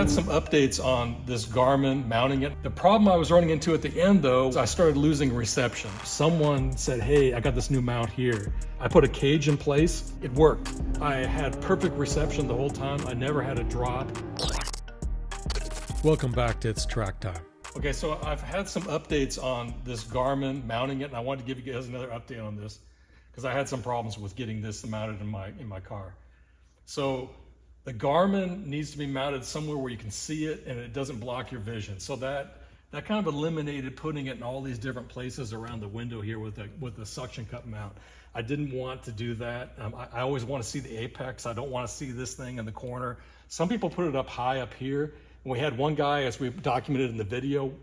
had some updates on this Garmin mounting it. The problem I was running into at the end though, is I started losing reception. Someone said, hey, I got this new mount here. I put a cage in place, it worked. I had perfect reception the whole time. I never had a drop. Welcome back to It's Track Time. Okay, so I've had some updates on this Garmin mounting it, and I wanted to give you guys another update on this because I had some problems with getting this mounted in my car. So the Garmin needs to be mounted somewhere where you can see it and it doesn't block your vision. So that kind of eliminated putting it in all these different places around the window here with the suction cup mount. I didn't want to do that. I always want to see the apex. I don't want to see this thing in the corner. Some people put it up high up here. And we had one guy, as we documented in the video,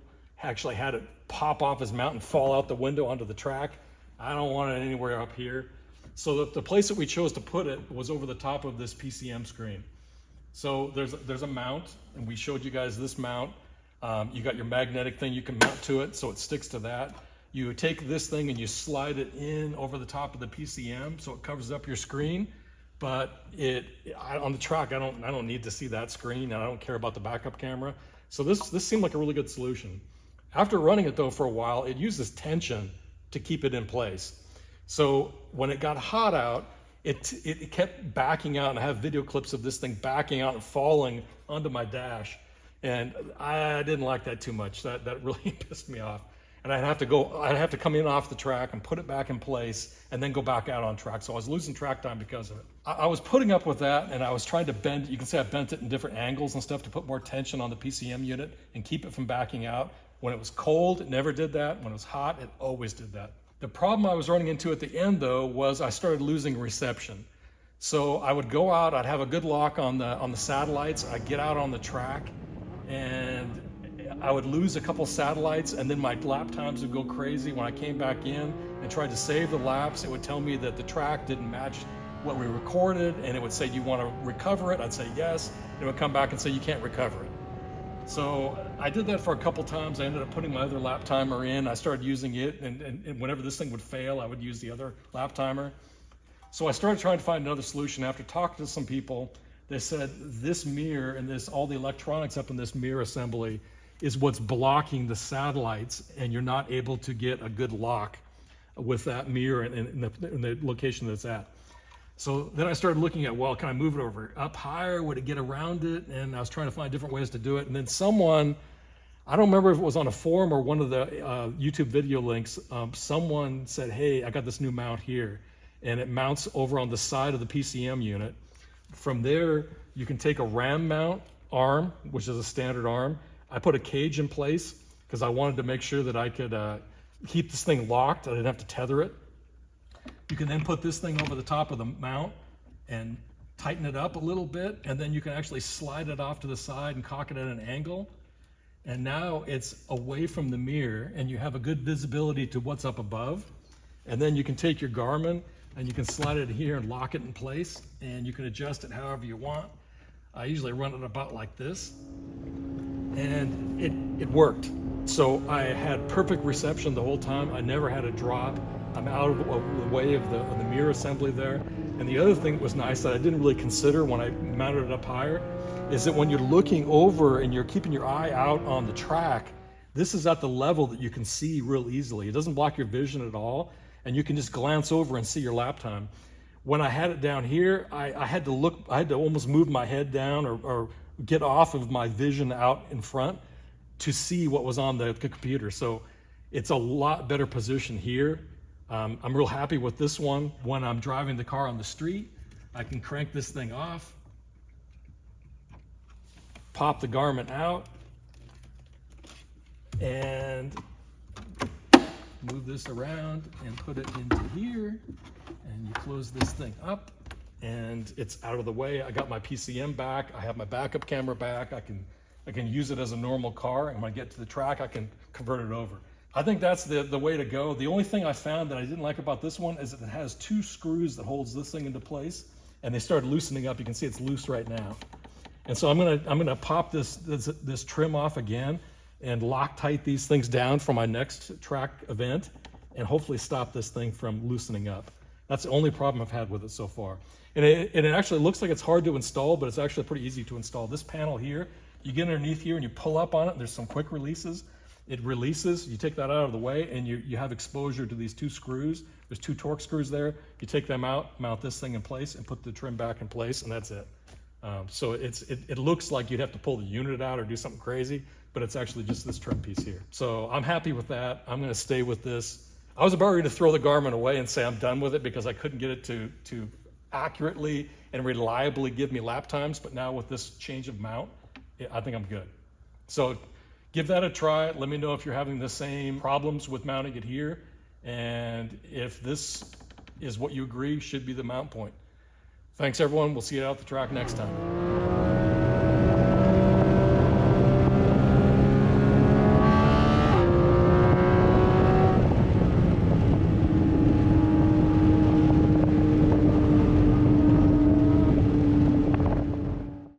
actually had it pop off his mount and fall out the window onto the track. I don't want it anywhere up here. So the place that we chose to put it was over the top of this PCM screen. So there's a mount, and we showed you guys this mount. You got your magnetic thing you can mount to it, so it sticks to that. You take this thing and you slide it in over the top of the PCM, so it covers up your screen. But on the track, I don't need to see that screen, and I don't care about the backup camera. So this seemed like a really good solution. After running it though for a while, it uses tension to keep it in place. So when it got hot out, it kept backing out, and I have video clips of this thing backing out and falling onto my dash. And I didn't like that too much. That really pissed me off. And I'd have to come in off the track and put it back in place and then go back out on track. So I was losing track time because of it. I was putting up with that, and I was trying to bend, you can see I bent it in different angles and stuff to put more tension on the PCM unit and keep it from backing out. When it was cold, it never did that. When it was hot, it always did that. The problem I was running into at the end though was I started losing reception. So I would go out, I'd have a good lock on the satellites, I'd get out on the track, and I would lose a couple satellites, and then my lap times would go crazy. When I came back in and tried to save the laps, it would tell me that the track didn't match what we recorded, and it would say, do you want to recover it? I'd say yes, and it would come back and say you can't recover it. So I did that for a couple times. I ended up putting my other lap timer in. I started using it, and whenever this thing would fail, I would use the other lap timer. So I started trying to find another solution. After talking to some people, they said this mirror and all the electronics up in this mirror assembly is what's blocking the satellites, and you're not able to get a good lock with that mirror in the location that's at. So then I started looking at, well, can I move it over up higher? Would it get around it? And I was trying to find different ways to do it. And then someone, I don't remember if it was on a forum or one of the YouTube video links, someone said, hey, I got this new mount here. And it mounts over on the side of the PCM unit. From there, you can take a ram mount arm, which is a standard arm. I put a cage in place because I wanted to make sure that I could keep this thing locked. I didn't have to tether it. You can then put this thing over the top of the mount and tighten it up a little bit, and then you can actually slide it off to the side and cock it at an angle. And now it's away from the mirror, and you have a good visibility to what's up above. And then you can take your Garmin and you can slide it here and lock it in place, and you can adjust it however you want. I usually run it about like this, and it worked. So I had perfect reception the whole time. I never had a drop. I'm out of the way of the mirror assembly there. And the other thing that was nice that I didn't really consider when I mounted it up higher is that when you're looking over and you're keeping your eye out on the track, this is at the level that you can see real easily. It doesn't block your vision at all, and you can just glance over and see your lap time. When I had it down here, I had to almost move my head down or get off of my vision out in front to see what was on the computer. So it's a lot better position here. I'm real happy with this one. When I'm driving the car on the street, I can crank this thing off, pop the Garmin out, and move this around and put it into here, and you close this thing up, and it's out of the way. I got my PCM back. I have my backup camera back. I can use it as a normal car, and when I get to the track, I can convert it over. I think that's the way to go. The only thing I found that I didn't like about this one is that it has two screws that holds this thing into place, and they started loosening up. You can see it's loose right now. And so I'm gonna pop this trim off again and Loctite these things down for my next track event, and hopefully stop this thing from loosening up. That's the only problem I've had with it so far. And it actually looks like it's hard to install, but it's actually pretty easy to install. This panel here You get underneath here and you pull up on it. There's some quick releases. It releases, you take that out of the way, and you have exposure to these 2 screws. There's 2 torque screws there. You take them out, mount this thing in place, and put the trim back in place, and that's it. So it looks like you'd have to pull the unit out or do something crazy, but it's actually just this trim piece here. So I'm happy with that. I'm gonna stay with this. I was about ready to throw the Garmin away and say I'm done with it because I couldn't get it to accurately and reliably give me lap times, but now with this change of mount, I think I'm good. So give that a try. Let me know if you're having the same problems with mounting it here, and if this is what you agree should be the mount point. Thanks everyone. We'll see you out the track next time.